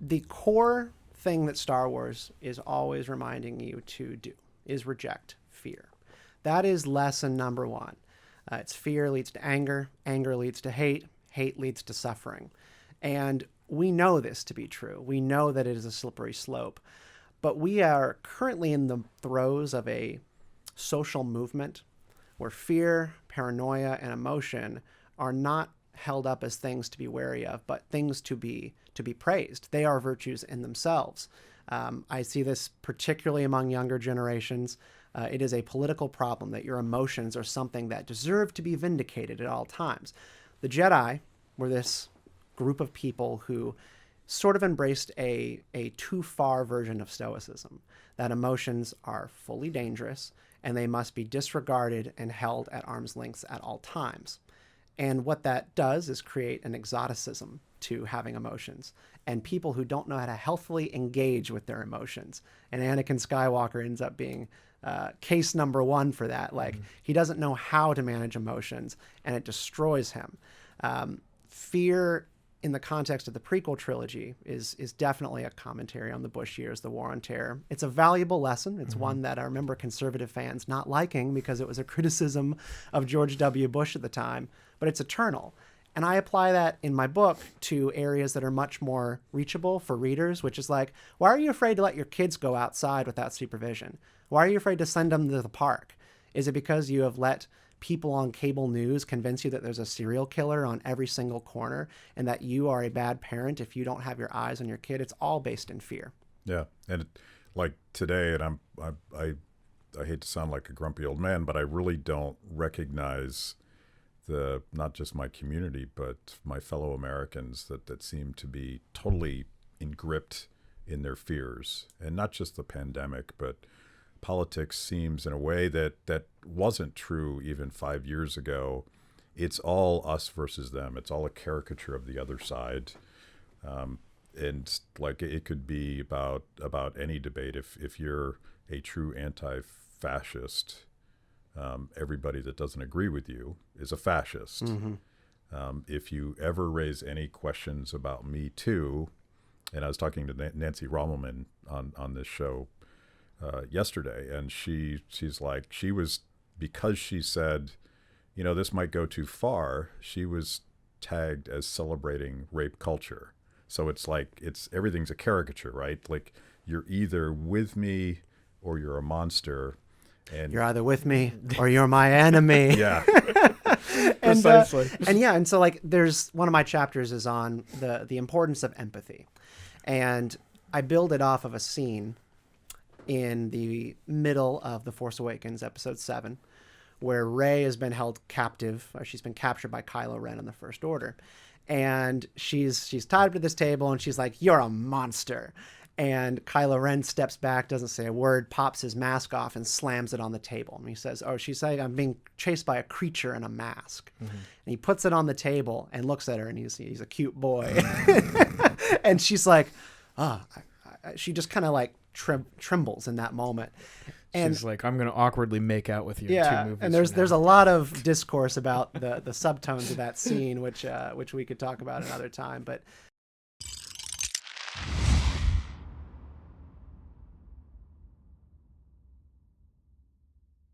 the core thing that Star Wars is always reminding you to do is reject fear. That is lesson number one. It's fear leads to anger. Anger leads to hate. Hate leads to suffering. And we know this to be true. We know that it is a slippery slope. But we are currently in the throes of a social movement where fear, paranoia, and emotion are not held up as things to be wary of, but things to be praised. They are virtues in themselves. I see this particularly among younger generations. It is a political problem that your emotions are something that deserve to be vindicated at all times. The Jedi were this group of people who sort of embraced a too far version of Stoicism, that emotions are fully dangerous and they must be disregarded and held at arm's length at all times. And what that does is create an exoticism to having emotions and people who don't know how to healthily engage with their emotions. And Anakin Skywalker ends up being case number one for that. Like, he doesn't know how to manage emotions and it destroys him. Fear in the context of the prequel trilogy is definitely a commentary on the Bush years, the War on Terror. It's a valuable lesson. It's one that I remember conservative fans not liking because it was a criticism of George W. Bush at the time, but it's eternal. And I apply that in my book to areas that are much more reachable for readers, which is like, why are you afraid to let your kids go outside without supervision? Why are you afraid to send them to the park? Is it because you have let people on cable news convince you that there's a serial killer on every single corner and that you are a bad parent if you don't have your eyes on your kid? It's all based in fear. Yeah. And like today, and I hate to sound like a grumpy old man, but I really don't recognize not just my community, but my fellow Americans that seem to be totally engripped in their fears. And not just the pandemic, but politics seems in a way that wasn't true even 5 years ago. It's all us versus them. It's all a caricature of the other side. And like it could be about any debate. If you're a true anti-fascist, everybody that doesn't agree with you is a fascist. If you ever raise any questions about Me Too, and I was talking to Nancy Rommelman on this show yesterday, and she's like, because she said, this might go too far, she was tagged as celebrating rape culture. So it's like everything's a caricature, right? Like, you're either with me or you're a monster. And you're either with me or you're my enemy. Yeah. Precisely. And so like there's one of my chapters is on the importance of empathy. And I build it off of a scene in the middle of The Force Awakens, episode 7, where Rey has been held captive, or she's been captured by Kylo Ren in the First Order. And she's tied up to this table and she's like, "You're a monster." And Kylo Ren steps back, doesn't say a word, pops his mask off and slams it on the table. And he says, she's saying, "I'm being chased by a creature in a mask." And he puts it on the table and looks at her, and he's a cute boy. And she's like, she just kind of like trembles in that moment. And she's like, "I'm going to awkwardly make out with you." Yeah, 2 movies and there's from now. a lot of discourse about the subtones of that scene, which we could talk about another time. But